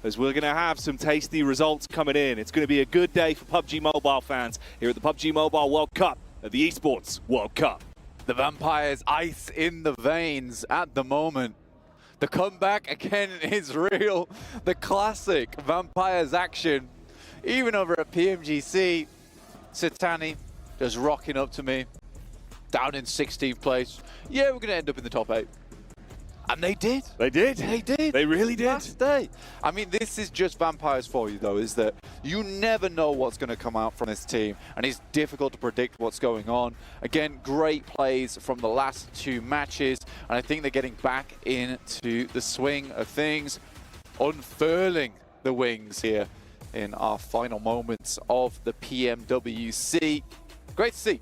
as we're going to have some tasty results coming in. It's going to be a good day for PUBG Mobile fans here at the PUBG Mobile World Cup at the Esports World Cup. The Vampires ice in the veins at the moment. The comeback again is real. The classic Vampires action. Even over at PMGC, Satani just rocking up to me. Down in 16th place. Yeah, we're going to end up in the top 8. And they did. They did. They did. They really did. Last day. I mean, this is just Vampires for you, though, is that you never know what's going to come out from this team, and it's difficult to predict what's going on. Again, great plays from the last 2 matches, and I think they're getting back into the swing of things, unfurling the wings here in our final moments of the PMWC. Great to see.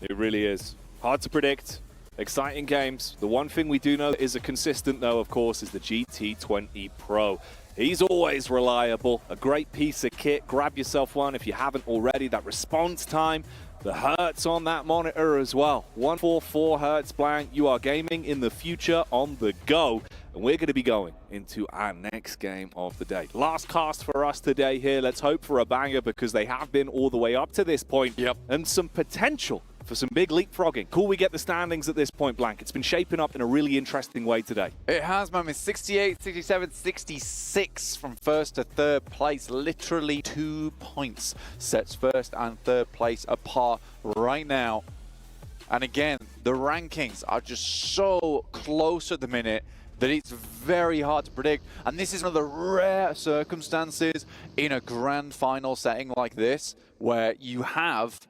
It really is. Hard to predict. Exciting games. The one thing we do know is a consistent, though, of course, is the GT20 Pro. He's always reliable. A great piece of kit. Grab yourself one if you haven't already. That response time, the hertz on that monitor as well. 144 hertz blank. You are gaming in the future on the go. And we're going to be going into our next game of the day. Last cast for us today here. Let's hope for a banger because they have been all the way up to this point. Yep. And some potential for some big leapfrogging. Cool we get the standings at this point, Blank. It's been shaping up in a really interesting way today. It has, man. It's 68, 67, 66 from first to third place. Literally 2 points sets first and third place apart right now. And again, the rankings are just so close at the minute that it's very hard to predict. And this is one of the rare circumstances in a grand final setting like this where you have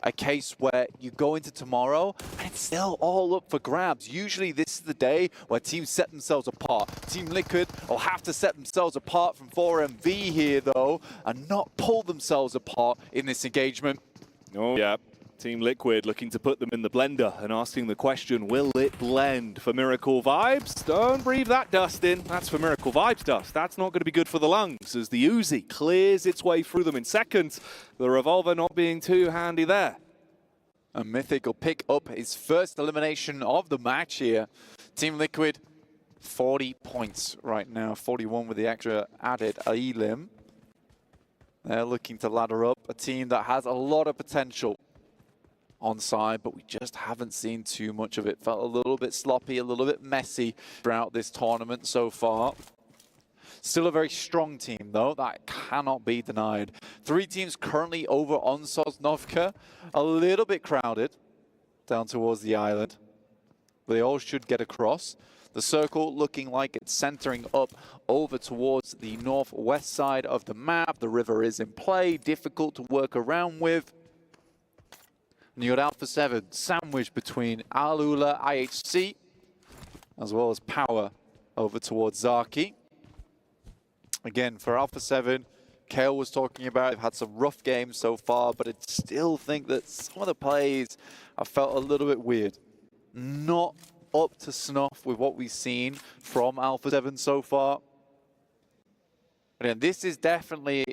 a case where you go into tomorrow and it's still all up for grabs. Usually this is the day where teams set themselves apart. Team Liquid will have to set themselves apart from 4MV here though and not pull themselves apart in this engagement. Oh yeah, Team Liquid looking to put them in the blender and asking the question, will it blend for Miracle Vibes? Don't breathe that dust in. That's for Miracle Vibes dust. That's not going to be good for the lungs as the Uzi clears its way through them in seconds. The Revolver not being too handy there. And Mythic will pick up his first elimination of the match here. Team Liquid, 40 points right now. 41 with the extra added elim. They're looking to ladder up a team that has a lot of potential on side, but we just haven't seen too much of it. Felt a little bit sloppy, a little bit messy throughout this tournament so far. Still a very strong team, though. That cannot be denied. 3 teams currently over on Sosnovka. A little bit crowded down towards the island. But they all should get across. The circle looking like it's centering up over towards the northwest side of the map. The river is in play, difficult to work around with. And you got Alpha 7 sandwiched between Alula IHC as well as Power over towards Zaki. Again, for Alpha 7, Kale was talking about, they've had some rough games so far, but I still think that some of the plays have felt a little bit weird. Not up to snuff with what we've seen from Alpha 7 so far. But again, this is definitely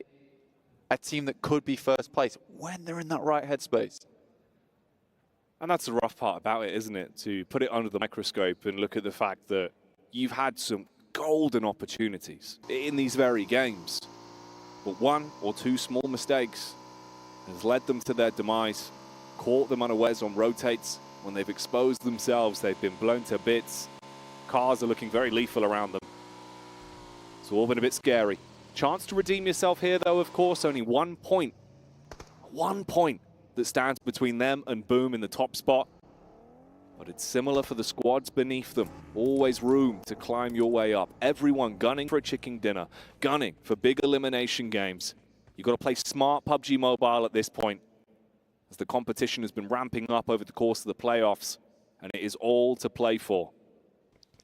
a team that could be first place when they're in that right headspace. And that's the rough part about it, isn't it? To put it under the microscope and look at the fact that you've had some golden opportunities in these very games. But 1 or 2 small mistakes has led them to their demise, caught them unawares on rotates. When they've exposed themselves, they've been blown to bits. Cars are looking very lethal around them. It's all been a bit scary. Chance to redeem yourself here, though, of course. Only 1 point. 1 point that stands between them and Boom in the top spot. But it's similar for the squads beneath them. Always room to climb your way up. Everyone gunning for a chicken dinner, gunning for big elimination games. You've got to play smart PUBG Mobile at this point, as the competition has been ramping up over the course of the playoffs, and it is all to play for.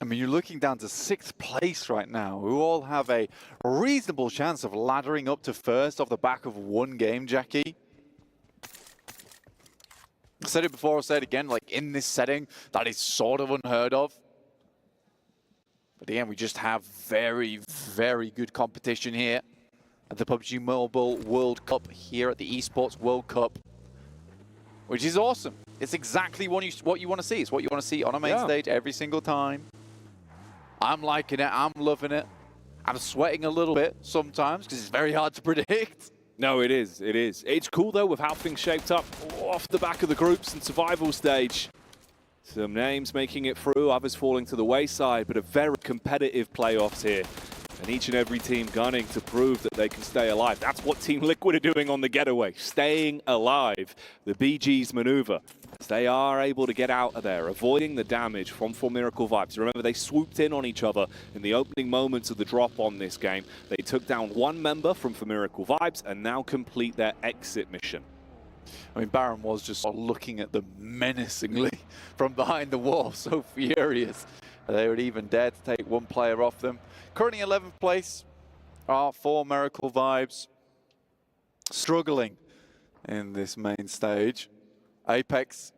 I mean, you're looking down to 6th place right now. We all have a reasonable chance of laddering up to first off the back of 1 game, Jackie. I said it before, I'll say it again, like in this setting, that is sort of unheard of. But again, we just have very, very good competition here at the PUBG Mobile World Cup here at the Esports World Cup, which is awesome. It's exactly what you want to see. It's what you want to see on a main stage every single time. I'm liking it. I'm loving it. I'm sweating a little bit sometimes because it's very hard to predict. No, it is. It is. It's cool, though, with how things shaped up off the back of the groups and survival stage. Some names making it through, others falling to the wayside, but a very competitive playoffs here. And each and every team gunning to prove that they can stay alive. That's what Team Liquid are doing on the getaway, staying alive. The BG's maneuver. They are able to get out of there, avoiding the damage from For Miracle Vibes. Remember, they swooped in on each other in the opening moments of the drop on this game. They took down one member from For Miracle Vibes and now complete their exit mission. I mean, Baron was just looking at them menacingly from behind the wall, so furious. They would even dare to take one player off them. Currently 11th place are For Miracle Vibes, struggling in this main stage. Apex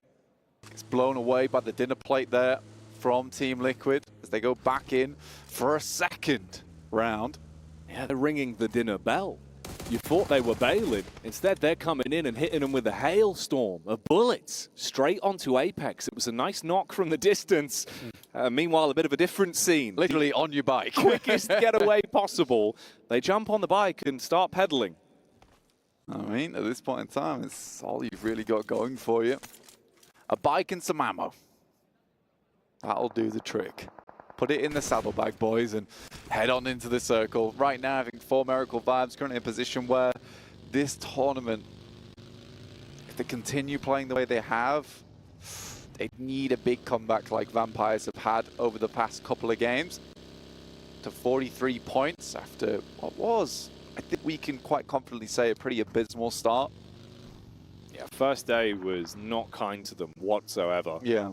is blown away by the dinner plate there from Team Liquid as they go back in for a second round. Yeah, they're ringing the dinner bell. You thought they were bailing. Instead, they're coming in and hitting them with a hailstorm of bullets straight onto Apex. It was a nice knock from the distance. Meanwhile, a bit of a different scene. Literally on your bike. Quickest getaway possible. They jump on the bike and start pedaling. I mean, at this point in time, it's all you've really got going for you. A bike and some ammo. That'll do the trick. Put it in the saddlebag, boys, and head on into the circle. Right now, I think For Miracle Vibes currently in a position where this tournament, if they continue playing the way they have, they need a big comeback like Vampires have had over the past couple of games. To 43 points after what was, I think we can quite confidently say, a pretty abysmal start. Yeah, first day was not kind to them whatsoever. Yeah.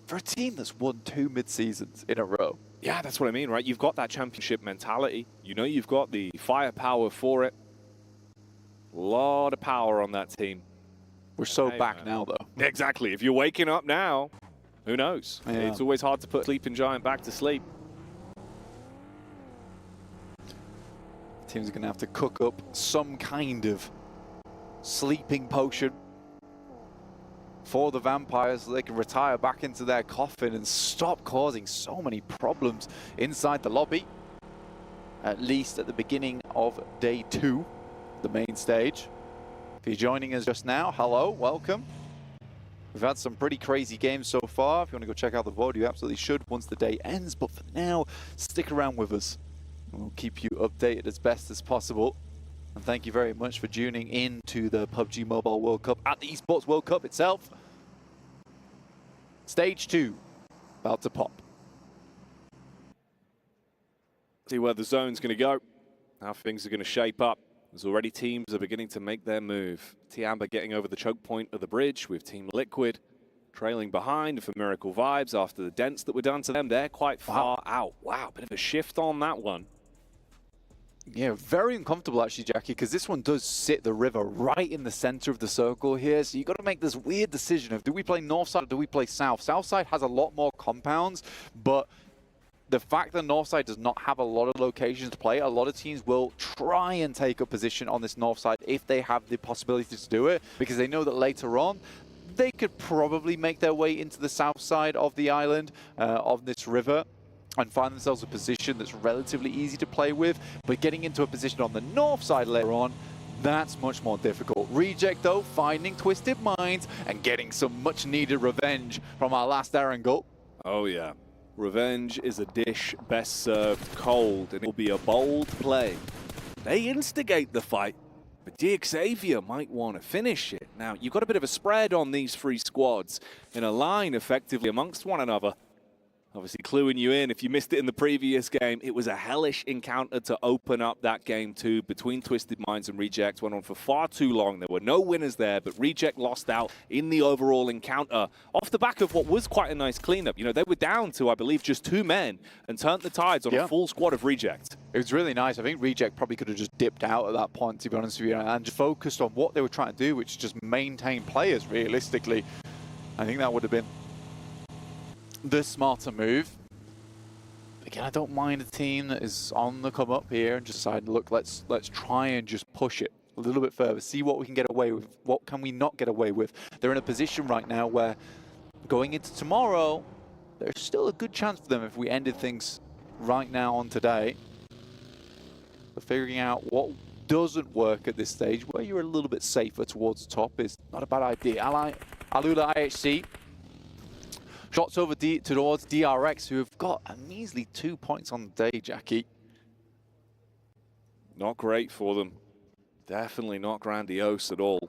For a team that's won 2 mid-seasons in a row. Yeah, that's what I mean, right? You've got that championship mentality. You know you've got the firepower for it. A lot of power on that team. We're so back now, though. Exactly. If you're waking up now, who knows? Yeah. It's always hard to put Sleeping Giant back to sleep. Teams are going to have to cook up some kind of sleeping potion for the Vampires so they can retire back into their coffin and stop causing so many problems inside the lobby. At least at the beginning of day 2, the main stage. If you're joining us just now, hello, welcome. We've had some pretty crazy games so far. If you want to go check out the VOD, you absolutely should once the day ends. But for now, stick around with us. We'll keep you updated as best as possible. And thank you very much for tuning in to the PUBG Mobile World Cup at the Esports World Cup itself. Stage 2, about to pop. See where the zone's going to go, how things are going to shape up. There's already teams are beginning to make their move. T-Amber getting over the choke point of the bridge with Team Liquid trailing behind for Miracle Vibes after the dents that were done to them. They're quite far out. Wow, bit of a shift on that one. Yeah, very uncomfortable actually, Jackie, because this one does sit the river right in the center of the circle here. So you've got to make this weird decision of do we play north side or do we play south? South side has a lot more compounds, but the fact that north side does not have a lot of locations to play, a lot of teams will try and take a position on this north side if they have the possibility to do it, because they know that later on they could probably make their way into the south side of the island, of this river, and find themselves a position that's relatively easy to play with. But getting into a position on the north side later on, that's much more difficult. Reject, though, finding Twisted Minds and getting some much-needed revenge from our last Erangel. Oh, yeah. Revenge is a dish best served cold, and it will be a bold play. They instigate the fight, but Xavier might want to finish it. Now, you've got a bit of a spread on these 3 squads in a line effectively amongst one another. Obviously cluing you in, if you missed it in the previous game, it was a hellish encounter to open up that game 2 between Twisted Minds and Reject. Went on for far too long. There were no winners there, but Reject lost out in the overall encounter off the back of what was quite a nice cleanup. You know, they were down to, I believe, just 2 men and turned the tides on a full squad of Reject. It was really nice. I think Reject probably could have just dipped out at that point, to be honest with you, and just focused on what they were trying to do, which is just maintain players, realistically. I think that would have been the smarter move. Again, I don't mind a team that is on the come up here and just decide, look, let's try and just push it a little bit further, see what we can get away with, what can we not get away with. They're in a position right now where going into tomorrow, there's still a good chance for them if we ended things right now on today So figuring out what doesn't work at this stage, where you're a little bit safer towards the top, is not a bad idea. Alula IHC shots over towards DRX, who have got a measly 2 points on the day, Jackie. Not great for them. Definitely not grandiose at all.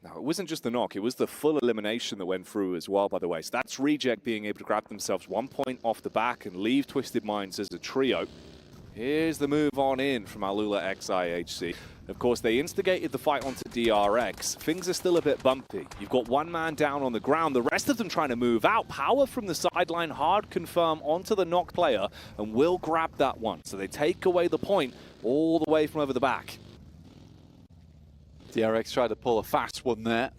Now, it wasn't just the knock, it was the full elimination that went through as well, by the way. So that's Reject being able to grab themselves 1 point off the back and leave Twisted Minds as a trio. Here's the move on in from Alula X IHC. Of course, they instigated the fight onto DRX. Things are still a bit bumpy. You've got one man down on the ground, the rest of them trying to move out. Power from the sideline, hard confirm onto the knocked player, and will grab that one. So they take away the point all the way from over the back. DRX tried to pull a fast one there.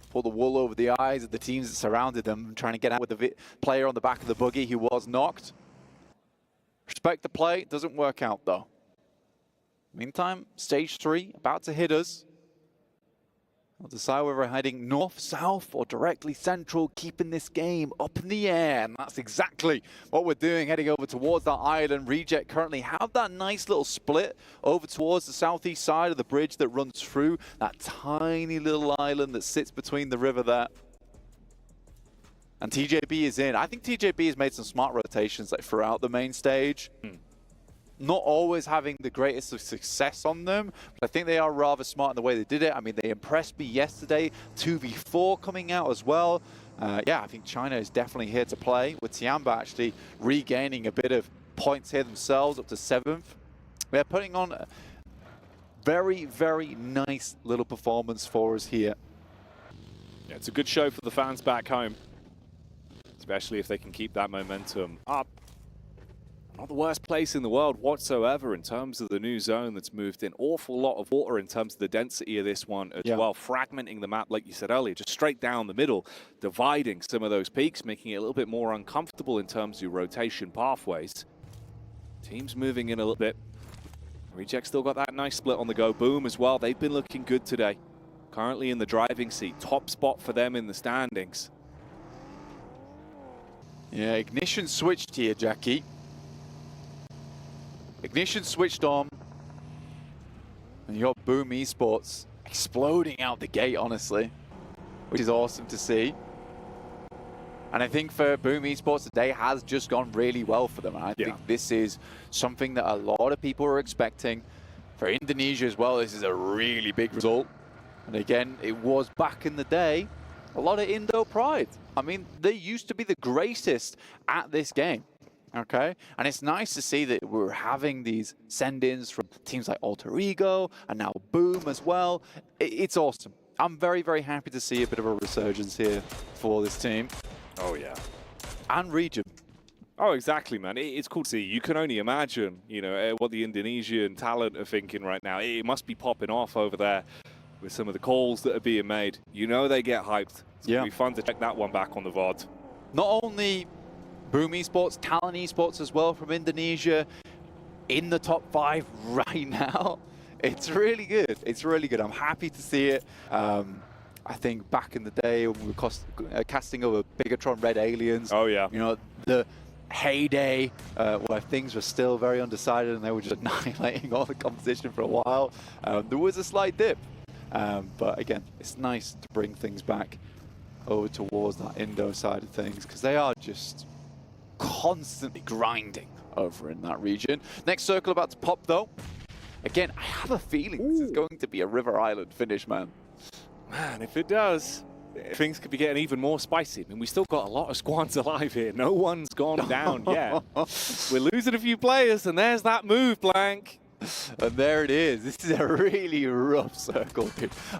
Pull the wool over the eyes of the teams that surrounded them, trying to get out with the player on the back of the buggy who was knocked. Respect the play, doesn't work out though. Meantime, stage 3 about to hit us. We'll decide whether we're heading north, south, or directly central, keeping this game up in the air. And that's exactly what we're doing, heading over towards that island. Reject currently have that nice little split over towards the southeast side of the bridge that runs through that tiny little island that sits between the river there. And TJB is in. I think TJB has made some smart rotations like throughout the main stage. Not always having the greatest of success on them, but I think they are rather smart in the way they did it. I mean, they impressed me yesterday. 2v4 coming out as well. Yeah, I think China is definitely here to play, with Tiamba actually regaining a bit of points here themselves, up to 7th. They're putting on a very, very nice little performance for us here. Yeah, it's a good show for the fans back home, especially if they can keep that momentum up. Not the worst place in the world whatsoever in terms of the new zone that's moved in. Awful lot of water in terms of the density of this one as well. Fragmenting the map, like you said earlier, just straight down the middle, dividing some of those peaks, making it a little bit more uncomfortable in terms of rotation pathways. Teams moving in a little bit. Reject still got that nice split on the go. Boom as well. They've been looking good today. Currently in the driving seat. Top spot for them in the standings. Yeah, Ignition switched here, Jackie. Ignition switched on, and you got Boom Esports exploding out the gate, honestly, which is awesome to see. And I think for Boom Esports, the day has just gone really well for them. And I think this is something that a lot of people are expecting. For Indonesia as well, this is a really big result. And again, it was back in the day, a lot of Indo pride. I mean, they used to be the greatest at this game. Okay, and it's nice to see that we're having these send-ins from teams like Alter Ego and now Boom as well. It's awesome. I'm very, very happy to see a bit of a resurgence here for this team. Oh, yeah. And region. Oh, exactly, man. It's cool to see. You can only imagine, you know, what the Indonesian talent are thinking right now. It must be popping off over there with some of the calls that are being made. You know they get hyped. It's going to be fun to check that one back on the VOD. Not only Boom Esports, Talent Esports as well from Indonesia in the top 5 right now. It's really good. It's really good. I'm happy to see it. I think back in the day when we were casting over Bigatron Red Aliens. Oh, yeah. You know, the heyday where things were still very undecided and they were just annihilating all the competition for a while. There was a slight dip. But again, it's nice to bring things back over towards that Indo side of things because they are just constantly grinding over in that region. Next circle about to pop though. Again, I have a feeling this is going to be a River Island finish, man. Man, if it does, things could be getting even more spicy. I mean, we still got a lot of squads alive here. No one's gone down yet. We're losing a few players, and there's that move, Blank. And there it is. This is a really rough circle.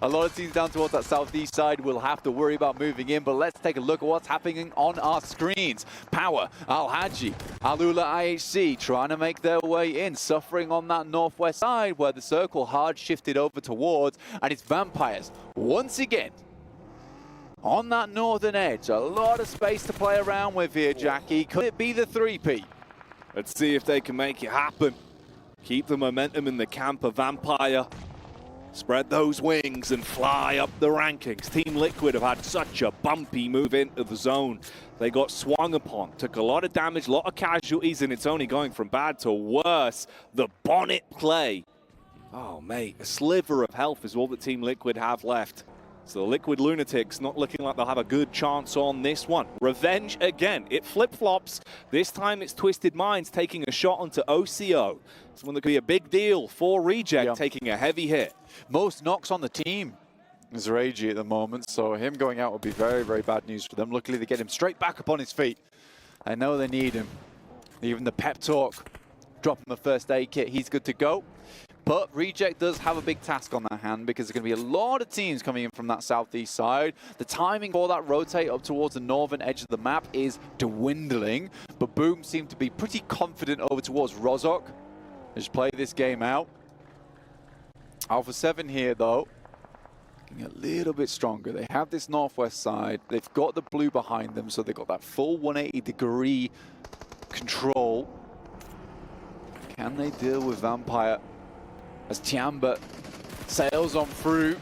A lot of teams down towards that southeast side will have to worry about moving in, but let's take a look at what's happening on our screens. Power, Al-Haji, Alula IHC trying to make their way in, suffering on that northwest side where the circle hard shifted over towards, and it's Vampires once again on that northern edge. A lot of space to play around with here, Jackie. Could it be the 3P? Let's see if they can make it happen. Keep the momentum in the camp of Vampire. Spread those wings and fly up the rankings. Team Liquid have had such a bumpy move into the zone. They got swung upon, took a lot of damage, a lot of casualties, and it's only going from bad to worse. The bonnet play. Oh, mate, a sliver of health is all that Team Liquid have left. So the Liquid Lunatics not looking like they'll have a good chance on this one. Revenge again. It flip-flops. This time it's Twisted Minds taking a shot onto OCO. It's one that could be a big deal for Reject, taking a heavy hit. Most knocks on the team is Ragey at the moment, so him going out would be very, very bad news for them. Luckily, they get him straight back up on his feet. I know they need him. Even the pep talk, drop him a first aid kit, he's good to go. But Reject does have a big task on their hand because there's going to be a lot of teams coming in from that southeast side. The timing for that rotate up towards the northern edge of the map is dwindling, but Boom seem to be pretty confident over towards Rozhok. Just play this game out. Alpha 7 here, though, getting a little bit stronger. They have this northwest side. They've got the blue behind them, so they've got that full 180-degree control. Can they deal with Vampire? As Tiamba sails on through.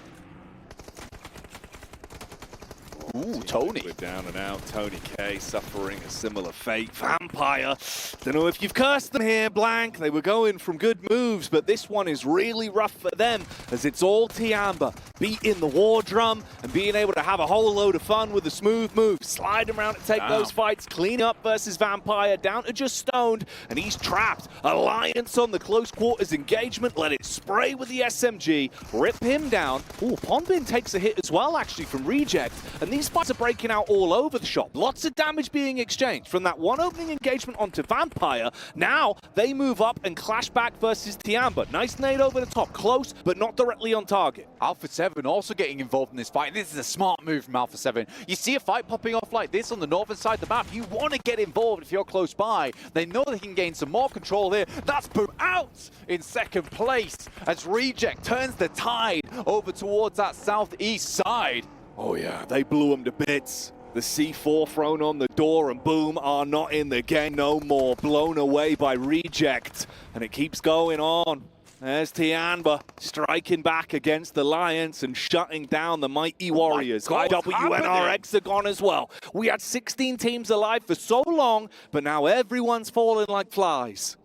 Ooh, Tony. We're down and out. Tony K suffering a similar fate. Vampire. Don't know if you've cursed them here, Blank. They were going from good moves, but this one is really rough for them as it's all Tiamba beating the war drum and being able to have a whole load of fun with a smooth move. Slide around to take those fights. Clean up versus Vampire. Down to just Stoned, and he's trapped. Alliance on the close quarters engagement. Let it spray with the SMG. Rip him down. Ooh, Pondbin takes a hit as well, actually, from Reject. And these fights are breaking out all over the shop. Lots of damage being exchanged from that one opening engagement onto Vampire. Now they move up and clash back versus Tiamba. Nice nade over the top. Close, but not directly on target. Alpha 7 also getting involved in this fight. This is a smart move from Alpha 7. You see a fight popping off like this on the northern side of the map, you want to get involved if you're close by. They know they can gain some more control here. That's Boom out in second place as Reject turns the tide over towards that southeast side. Oh yeah, they blew him to bits. The C4 thrown on the door and Boom are not in the game no more. Blown away by Reject. And it keeps going on. There's Tiamba striking back against the Alliance and shutting down the Mighty Warriors. IWNR Hexagon as well. We had 16 teams alive for so long, but now everyone's falling like flies.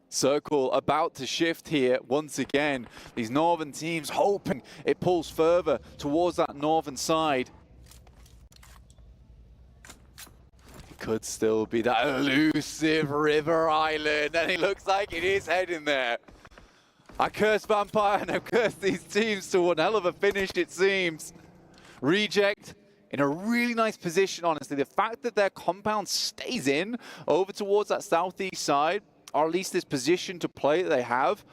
Circle about to shift here once again. These northern teams hoping it pulls further towards that northern side. It could still be that elusive River Island, and it looks like it is heading there. I curse Vampire and I've cursed these teams to one hell of a finish, it seems. Reject in a really nice position, honestly. The fact that their compound stays in over towards that southeast side, or at least this position to play that they have,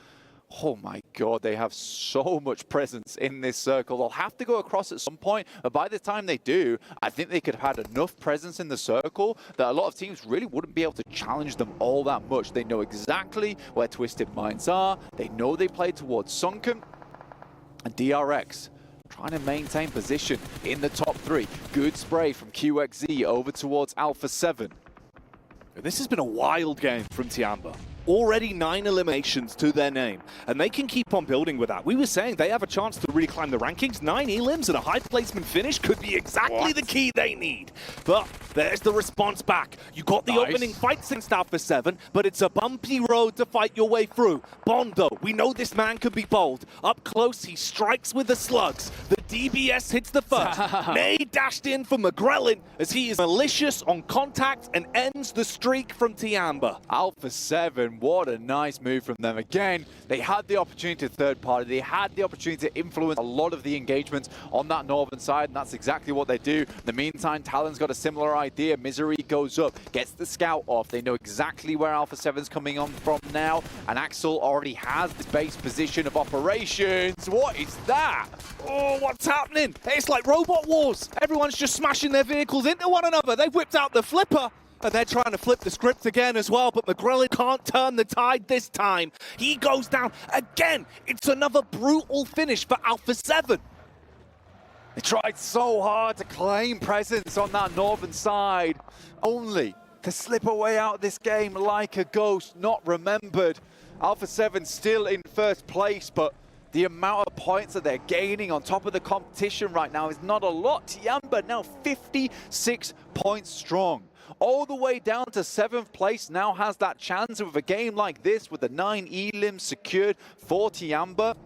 oh my god, they have so much presence in this circle. They'll have to go across at some point, but by the time they do, I think they could have had enough presence in the circle that a lot of teams really wouldn't be able to challenge them all that much. They know exactly where Twisted Minds are. They know they play towards Sunken, and DRX trying to maintain position in the top three. Good spray from QXZ over towards Alpha 7. This has been a wild game from Tiamba. Already 9 eliminations to their name, and they can keep on building with that. We were saying they have a chance to really climb the rankings. 9 elims and a high placement finish could be exactly the key they need. But there's the response back. You got the opening fight against Alpha 7, but it's a bumpy road to fight your way through. Bondo, we know this man could be bold. Up close, he strikes with the slugs. The DBS hits the first. Nade dashed in for McGrellin as he is malicious on contact and ends the streak from Tiamba. Alpha 7, what a nice move from them. Again, they had the opportunity to third party. They had the opportunity to influence a lot of the engagements on that northern side, and that's exactly what they do. In the meantime, Talon's got a similar idea. Misery goes up, gets the scout off. They know exactly where Alpha 7's coming on from now, and Axel already has this base position of operations. What is that? Oh, what's happening? It's like Robot Wars. Everyone's just smashing their vehicles into one another. They've whipped out the flipper. And they're trying to flip the script again as well, but McGrellin can't turn the tide this time. He goes down again. It's another brutal finish for Alpha 7. They tried so hard to claim presence on that northern side, only to slip away out of this game like a ghost, not remembered. Alpha 7 still in first place, but The amount of points that they're gaining on top of the competition right now is not a lot. Tiamba now 56 points strong. All the way down to 7th place, now has that chance with a game like this with the 9 elims secured for Tiamba.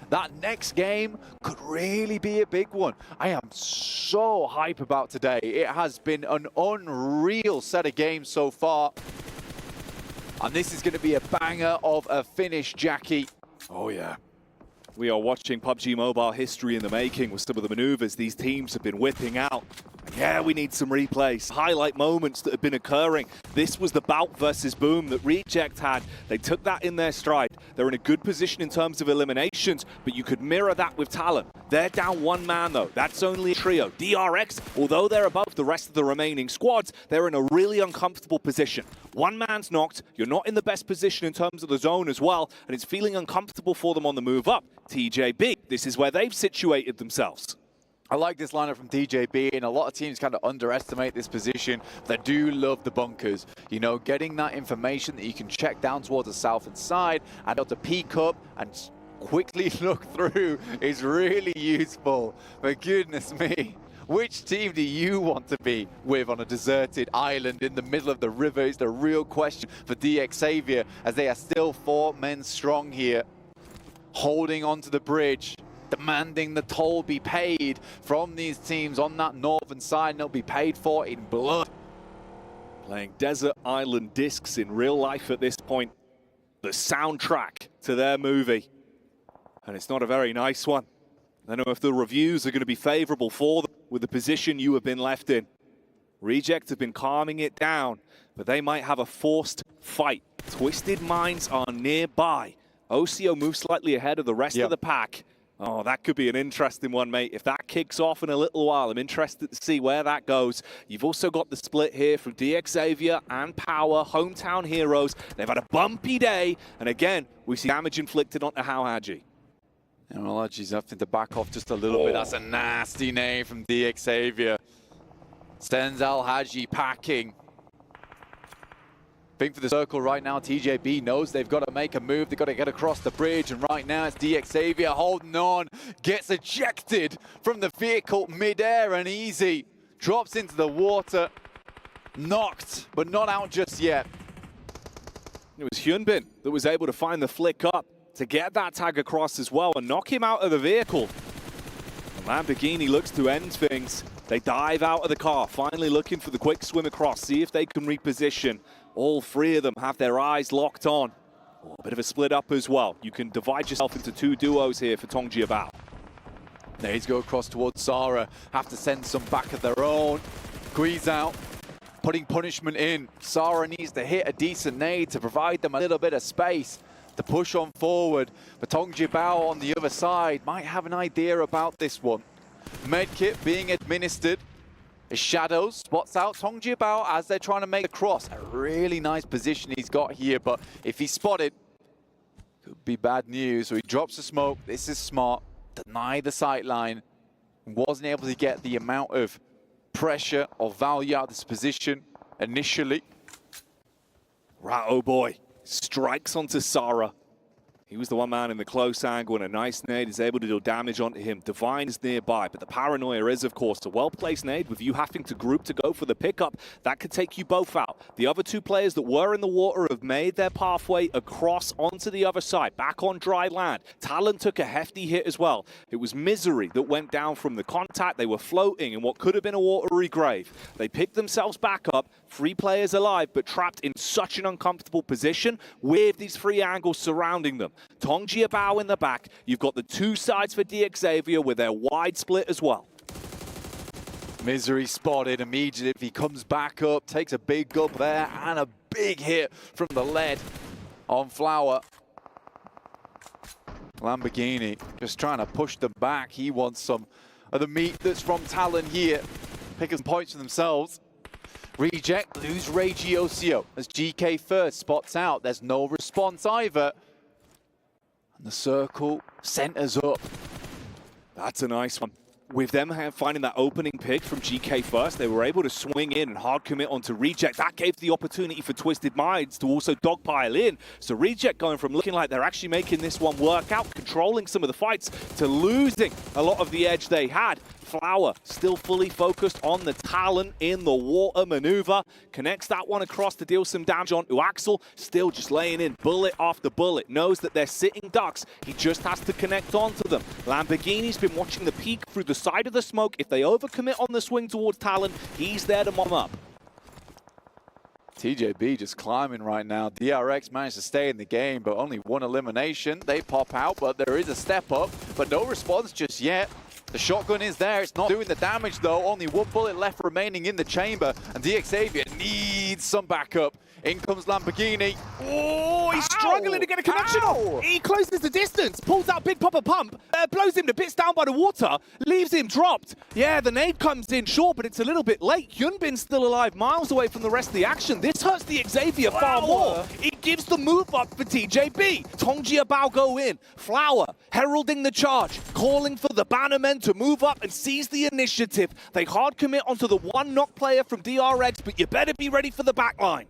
That next game could really be a big one. I am so hype about today. It has been an unreal set of games so far. And this is going to be a banger of a finish, Jackie. Oh, yeah. We are watching PUBG Mobile history in the making with some of the maneuvers these teams have been whipping out. Yeah, we need some replays. Highlight moments that have been occurring. This was the bout versus Boom that Reject had. They took that in their stride. They're in a good position in terms of eliminations, but you could mirror that with Talon. They're down one man, though. That's only a trio. DRX, although they're above the rest of the remaining squads, they're in a really uncomfortable position. One man's knocked. You're not in the best position in terms of the zone as well, and it's feeling uncomfortable for them on the move up. TJB, this is where they've situated themselves. I like this lineup from TJB, and a lot of teams kind of underestimate this position. They do love the bunkers. You know, getting that information that you can check down towards the south and side and able to peek up and quickly look through is really useful. But goodness me, which team do you want to be with on a deserted island in the middle of the river is the real question for DX Xavier, as they are still 4 men strong here, holding onto the bridge, demanding the toll be paid from these teams on that northern side, and they'll be paid for in blood. Playing Desert Island Discs in real life at this point. The soundtrack to their movie. And it's not a very nice one. I don't know if the reviews are going to be favorable for them with the position you have been left in. Reject have been calming it down, but they might have a forced fight. Twisted Minds are nearby. OCO moves slightly ahead of the rest of the pack. Oh, that could be an interesting one, mate. If that kicks off in a little while, I'm interested to see where that goes. You've also got the split here from DX Xavier and Power, hometown heroes. They've had a bumpy day, and again, we see damage inflicted onto Haji. And Haji's having to back off just a little bit. That's a nasty name from DX Xavier. Sends Haji packing. Think for the circle right now. TJB knows they've got to make a move. They've got to get across the bridge. And right now it's DX Xavier holding on. Gets ejected from the vehicle mid-air and easy. Drops into the water. Knocked, but not out just yet. It was Hyunbin that was able to find the flick up to get that tag across as well and knock him out of the vehicle. And Lamborghini looks to end things. They dive out of the car, finally looking for the quick swim across, see if they can reposition. All 3 of them have their eyes locked on. Oh, a bit of a split up as well. You can divide yourself into 2 duos here for Tongji Bao. Nades go across towards Sarah. Have to send some back of their own. Squeeze out, putting punishment in. Sarah needs to hit a decent nade to provide them a little bit of space to push on forward. But Tongji Bao on the other side might have an idea about this one. Medkit being administered. Shadows spots out Tongji Bao as they're trying to make a cross. A really nice position he's got here, but if he's spotted, could be bad news. So he drops the smoke. This is smart. Deny the sight line. Wasn't able to get the amount of pressure or value out of this position initially. Oh boy, strikes onto Sarah. He was the one man in the close angle, and a nice nade is able to deal damage onto him. Divine is nearby, but the paranoia is, of course, a well-placed nade with you having to group to go for the pickup. That could take you both out. The other 2 players that were in the water have made their pathway across onto the other side, back on dry land. Talon took a hefty hit as well. It was Misery that went down from the contact. They were floating in what could have been a watery grave. They picked themselves back up, 3 players alive, but trapped in such an uncomfortable position with these 3 angles surrounding them. Tongji Bao in the back. You've got the 2 sides for DX Xavier with their wide split as well. Misery spotted immediately. He comes back up, takes a big gulp there, and a big hit from the lead on Flower. Lamborghini just trying to push them back. He wants some of the meat that's from Talon here. Picking some points for themselves. Reject, lose Ragey OCO as GK first spots out. There's no response either. And the circle centers up. That's a nice one. with them finding that opening pick from GK first, they were able to swing in and hard commit onto Reject. That gave the opportunity for Twisted Minds to also dogpile in. So Reject going from looking like they're actually making this one work out, controlling some of the fights, to losing a lot of the edge they had. Flower still fully focused on the talent in the water maneuver. Connects that one across to deal some damage on Uaxel. Still just laying in bullet after bullet. Knows that they're sitting ducks. He just has to connect onto them. Lamborghini's been watching the peak through the side of the smoke. If they overcommit on the swing towards Talon, he's there to mom up. TJB just climbing right now. DRX managed to stay in the game, but only one elimination. They pop out, but there is a step up, but no response just yet. The shotgun is there. It's not doing the damage, though. Only one bullet left remaining in the chamber, and DXavier needs some backup. In comes Lamborghini. Oh, he's struggling to get a connection off. He closes the distance, pulls out Big Papa Pump, blows him to bits down by the water, leaves him dropped. Yeah, the nade comes in short, but it's a little bit late. Hyunbin's still alive, miles away from the rest of the action. This hurts the Xavier far more. It gives the move up for TJB. Tongjia Bao go in. Flower heralding the charge, calling for the Bannermen to move up and seize the initiative. They hard commit onto the one knock player from DRX, but you better be ready for the backline.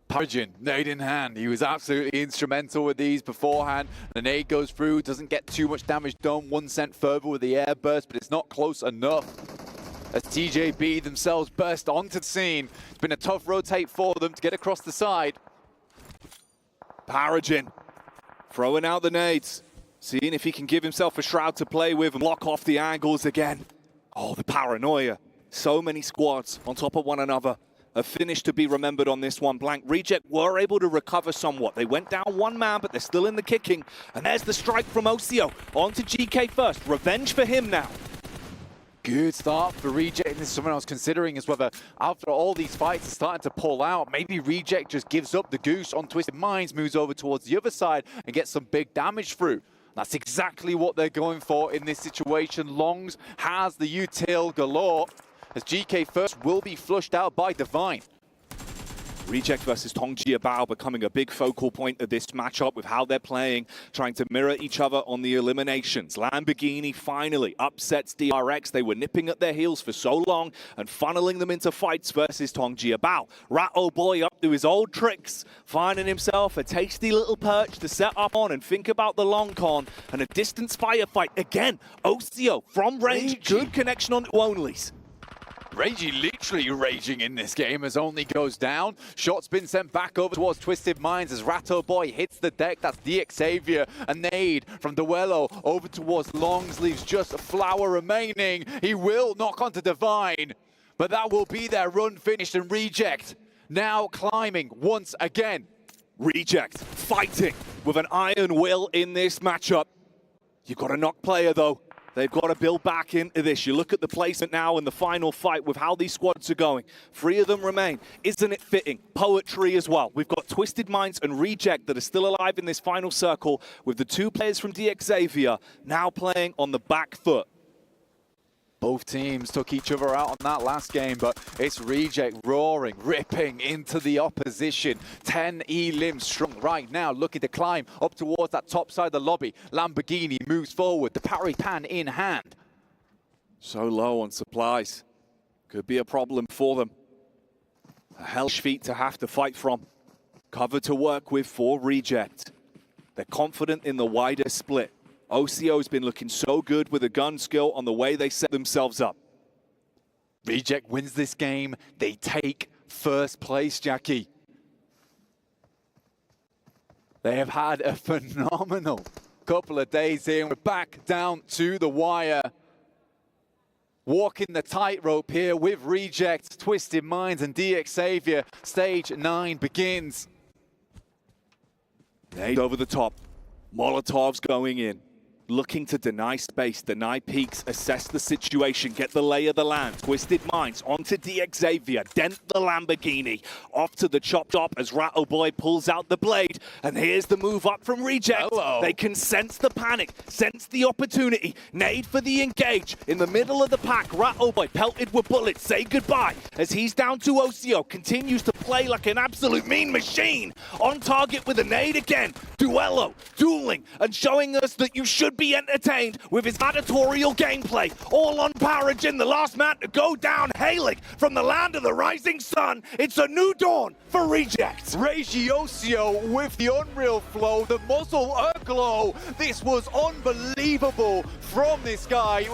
Parajin, nade in hand. He was absolutely instrumental with these beforehand. The nade goes through, doesn't get too much damage done. 1 cent further with the air burst, but it's not close enough. As TJB themselves burst onto the scene. It's been a tough rotate for them to get across the side. Parajin throwing out the nades, seeing if he can give himself a shroud to play with and block off the angles again. Oh, the paranoia. So many squads on top of one another. A finish to be remembered on this one. Blank Reject were able to recover somewhat. They went down one man, but they're still in the kicking. And there's the strike from Ocio. On to GK first. Revenge for him now. Good start for Reject. And this is something I was considering, is whether after all these fights are starting to pull out, maybe Reject just gives up the goose on Twisted Minds, moves over towards the other side and gets some big damage through. That's exactly what they're going for in this situation. Longs has the util galore, as GK first will be flushed out by Divine. Reject versus Tongjia Bao becoming a big focal point of this matchup with how they're playing, trying to mirror each other on the eliminations. Lamborghini finally upsets DRX. They were nipping at their heels for so long and funneling them into fights versus Tongjia Bao. Rat Oh Boy up to his old tricks, finding himself a tasty little perch to set up on and think about the long con and a distance firefight. Again, Ocio from range, good connection on onlys. Ragey literally raging in this game as Only goes down. Shot's been sent back over towards Twisted Minds as Ratto Boy hits the deck. That's DXavier. A nade from Duello over towards Longs, leaves just Flower remaining. He will knock onto Divine, but that will be their run finished, and Reject now climbing once again. Reject fighting with an iron will in this matchup. You've got a knock player though. They've got to build back into this. You look at the placement now in the final fight with how these squads are going. 3 of them remain. Isn't it fitting? Poetry as well. We've got Twisted Minds and Reject that are still alive in this final circle, with the 2 players from DXavier now playing on the back foot. Both teams took each other out on that last game, but it's Reject roaring, ripping into the opposition. 10 elims strong right now, looking to climb up towards that top side of the lobby. Lamborghini moves forward, the parry pan in hand. So low on supplies. Could be a problem for them. A hellish feat to have to fight from. Cover to work with for Reject. They're confident in the wider split. Ocio's been looking so good with a gun skill on the way they set themselves up. Reject wins this game. They take first place, Jackie. They have had a phenomenal couple of days here. We're back down to the wire. Walking the tightrope here with Reject, Twisted Minds and DXavier. Stage 9 begins. Nade over the top. Molotovs going in. Looking to deny space, deny peaks, assess the situation, get the lay of the land. Twisted Minds onto DXavier, dent the Lamborghini. Off to the chop chop as Ratto Boy pulls out the blade. And here's the move up from Reject. Hello. They can sense the panic, sense the opportunity. Nade for the engage. In the middle of the pack, Ratto Boy pelted with bullets. Say goodbye as he's down to Ocio. Continues to play like an absolute mean machine. On target with a nade again. duello, dueling, and showing us that you should be entertained with his gladiatorial gameplay. All on Paragin, the last man to go down, hailing from the land of the rising sun. It's a new dawn for Reject. Regiocio with the unreal flow, the muzzle aglow. This was unbelievable from this guy.